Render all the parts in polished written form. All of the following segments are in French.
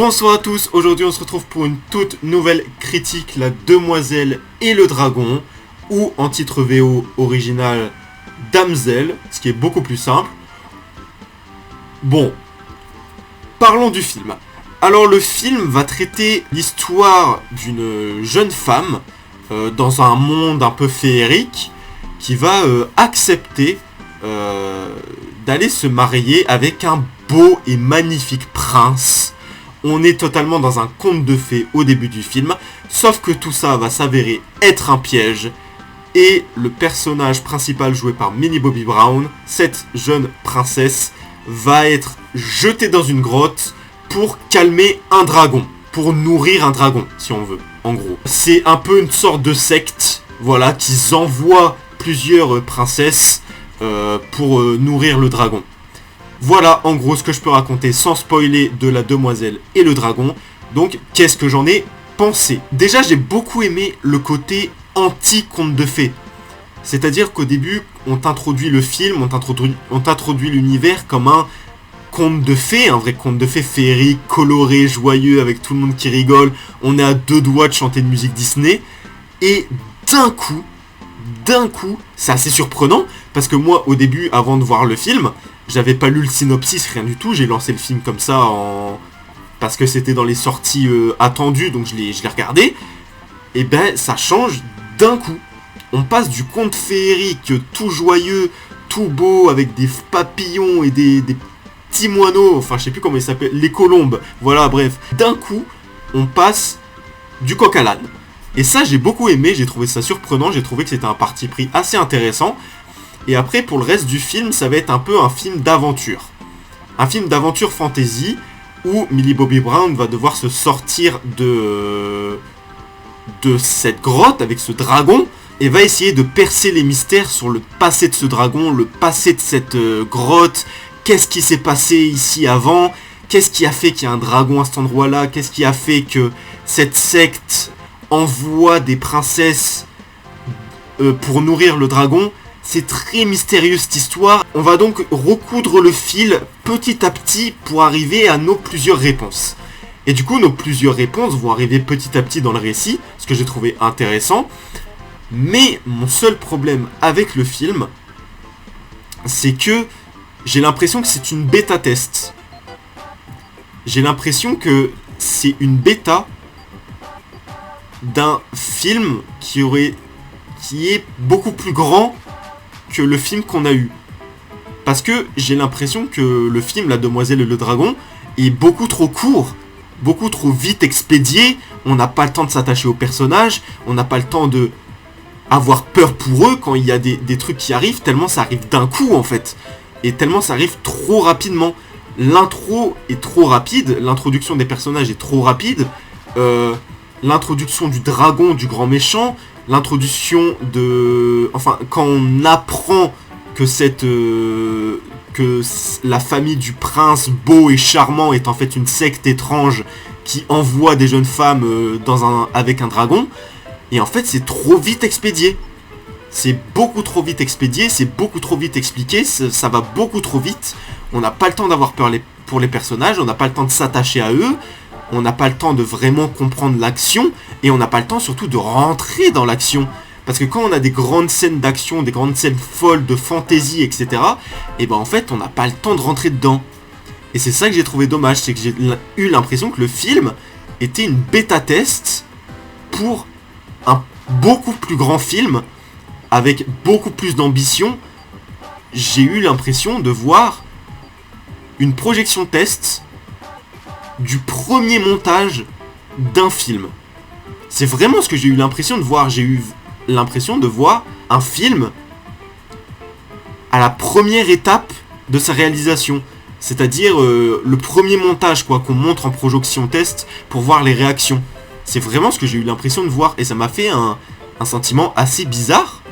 Bonsoir à tous, aujourd'hui on se retrouve pour une toute nouvelle critique, La Demoiselle et le Dragon, ou en titre VO original, Damsel, ce qui est beaucoup plus simple. Bon, parlons du film. Alors le film va traiter l'histoire d'une jeune femme dans un monde un peu féerique qui va accepter d'aller se marier avec un beau et magnifique prince. On est totalement dans un conte de fées au début du film, sauf que tout ça va s'avérer être un piège, et le personnage principal joué par Millie Bobby Brown, cette jeune princesse, va être jetée dans une grotte pour calmer un dragon, pour nourrir un dragon, si on veut, en gros. C'est un peu une sorte de secte, voilà, qu'ils envoient plusieurs princesses pour nourrir le dragon. Voilà en gros ce que je peux raconter sans spoiler de La Demoiselle et le Dragon. Donc qu'est-ce que j'en ai pensé? Déjà j'ai beaucoup aimé le côté anti-conte de fées. C'est-à-dire qu'au début on t'introduit le film, on t'introduit l'univers comme un conte de fées, un vrai conte de fées féerique, coloré, joyeux, avec tout le monde qui rigole. On est à deux doigts de chanter de musique Disney. Et d'un coup, c'est assez surprenant, parce que moi au début, avant de voir le film, j'avais pas lu le synopsis, rien du tout, j'ai lancé le film comme ça parce que c'était dans les sorties attendues, donc je l'ai regardé. Et ben ça change d'un coup. On passe du conte féerique tout joyeux, tout beau, avec des papillons et des petits moineaux, enfin je sais plus comment ils s'appellent, les colombes, voilà bref. D'un coup, on passe du coq à l'âne. Et ça j'ai beaucoup aimé, j'ai trouvé ça surprenant, j'ai trouvé que c'était un parti pris assez intéressant. Et après, pour le reste du film, ça va être un peu un film d'aventure. Un film d'aventure fantasy, où Millie Bobby Brown va devoir se sortir de cette grotte avec ce dragon, et va essayer de percer les mystères sur le passé de ce dragon, le passé de cette grotte, qu'est-ce qui s'est passé ici avant, qu'est-ce qui a fait qu'il y a un dragon à cet endroit-là, qu'est-ce qui a fait que cette secte envoie des princesses pour nourrir le dragon. C'est très mystérieux cette histoire. On va donc recoudre le fil petit à petit pour arriver à nos plusieurs réponses. Et du coup, nos plusieurs réponses vont arriver petit à petit dans le récit, ce que j'ai trouvé intéressant. Mais mon seul problème avec le film, c'est que j'ai l'impression que c'est une bêta test. J'ai l'impression que c'est une bêta d'un film qui est beaucoup plus grand que le film qu'on a eu. Parce que j'ai l'impression que le film La Demoiselle et le Dragon est beaucoup trop court, beaucoup trop vite expédié, on n'a pas le temps de s'attacher aux personnages, on n'a pas le temps de avoir peur pour eux quand il y a des trucs qui arrivent, tellement ça arrive d'un coup en fait, et tellement ça arrive trop rapidement. L'intro est trop rapide, l'introduction des personnages est trop rapide, l'introduction du dragon, du grand méchant, l'introduction de... Enfin, quand on apprend que la famille du prince beau et charmant est en fait une secte étrange qui envoie des jeunes femmes avec un dragon, et en fait c'est trop vite expédié. C'est beaucoup trop vite expédié, c'est beaucoup trop vite expliqué, ça va beaucoup trop vite. On n'a pas le temps d'avoir peur pour les personnages, on n'a pas le temps de s'attacher à eux, on n'a pas le temps de vraiment comprendre l'action, et on n'a pas le temps surtout de rentrer dans l'action. Parce que quand on a des grandes scènes d'action, des grandes scènes folles de fantasy, etc., et ben en fait on n'a pas le temps de rentrer dedans. Et c'est ça que j'ai trouvé dommage, c'est que j'ai eu l'impression que le film était une bêta test pour un beaucoup plus grand film, avec beaucoup plus d'ambition. J'ai eu l'impression de voir une projection test du premier montage d'un film. C'est vraiment ce que j'ai eu l'impression de voir. J'ai eu l'impression de voir un film à la première étape de sa réalisation. C'est-à-dire le premier montage quoi, qu'on montre en projection test pour voir les réactions. C'est vraiment ce que j'ai eu l'impression de voir. Et ça m'a fait un sentiment assez bizarre.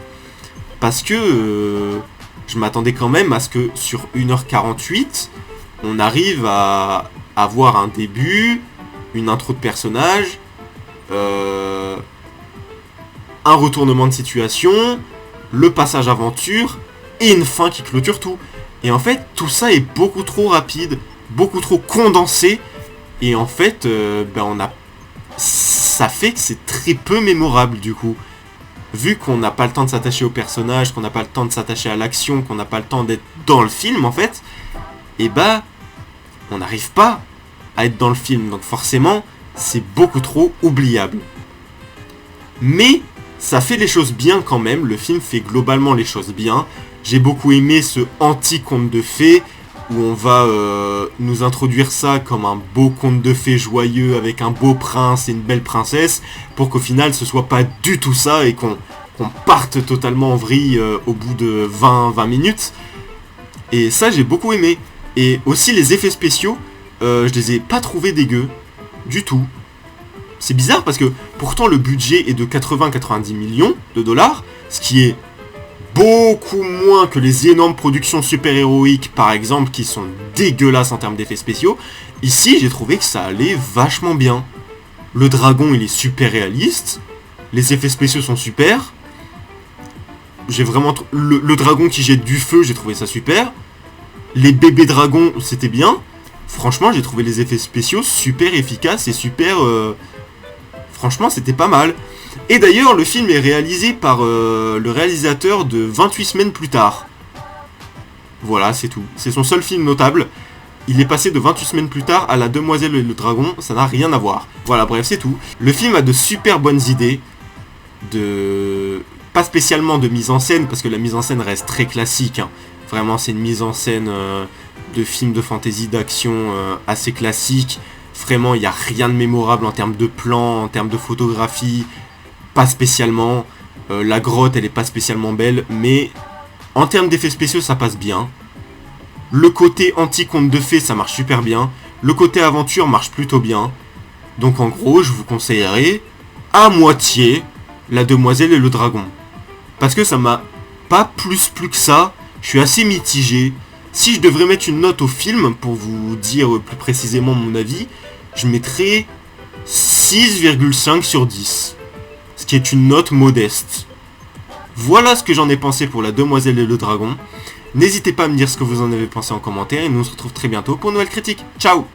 Parce que je m'attendais quand même à ce que sur 1h48, on arrive à avoir un début, une intro de personnage, un retournement de situation, le passage aventure et une fin qui clôture tout. Et en fait, tout ça est beaucoup trop rapide, beaucoup trop condensé, Et en fait, ça fait que c'est très peu mémorable du coup. Vu qu'on n'a pas le temps de s'attacher au personnage, qu'on n'a pas le temps de s'attacher à l'action, qu'on n'a pas le temps d'être dans le film en fait, on n'arrive pas à être dans le film. Donc forcément, c'est beaucoup trop oubliable. Mais ça fait les choses bien quand même, le film fait globalement les choses bien. J'ai beaucoup aimé ce anti-conte de fées, où on va nous introduire ça comme un beau conte de fées joyeux avec un beau prince et une belle princesse, pour qu'au final ce soit pas du tout ça et qu'on parte totalement en vrille au bout de 20 minutes. Et ça j'ai beaucoup aimé. Et aussi les effets spéciaux, je les ai pas trouvés dégueux du tout. C'est bizarre parce que pourtant le budget est de 80-90 millions de dollars, ce qui est beaucoup moins que les énormes productions super-héroïques par exemple qui sont dégueulasses en termes d'effets spéciaux. Ici j'ai trouvé que ça allait vachement bien. Le dragon il est super réaliste, les effets spéciaux sont super. J'ai vraiment le dragon qui jette du feu, j'ai trouvé ça super. Les bébés dragons c'était bien. Franchement j'ai trouvé les effets spéciaux super efficaces et super... Franchement c'était pas mal. Et d'ailleurs, le film est réalisé par le réalisateur de 28 semaines plus tard. Voilà, c'est tout. C'est son seul film notable. Il est passé de 28 semaines plus tard à La Demoiselle et le Dragon, ça n'a rien à voir. Voilà, bref, c'est tout. Le film a de super bonnes idées. Pas spécialement de mise en scène, parce que la mise en scène reste très classique. Hein. Vraiment, c'est une mise en scène de film de fantasy d'action assez classique. Vraiment, il n'y a rien de mémorable en termes de plan, en termes de photographie. Pas spécialement. La grotte, elle est pas spécialement belle, mais en termes d'effets spéciaux, ça passe bien. Le côté anti-conte de fées, ça marche super bien. Le côté aventure marche plutôt bien. Donc en gros, je vous conseillerais à moitié La Demoiselle et le Dragon. Parce que ça m'a pas plus que ça. Je suis assez mitigé. Si je devrais mettre une note au film, pour vous dire plus précisément mon avis, je mettrais 6,5 sur 10. Ce qui est une note modeste. Voilà ce que j'en ai pensé pour La Demoiselle et le Dragon. N'hésitez pas à me dire ce que vous en avez pensé en commentaire et nous on se retrouve très bientôt pour une nouvelle critique. Ciao!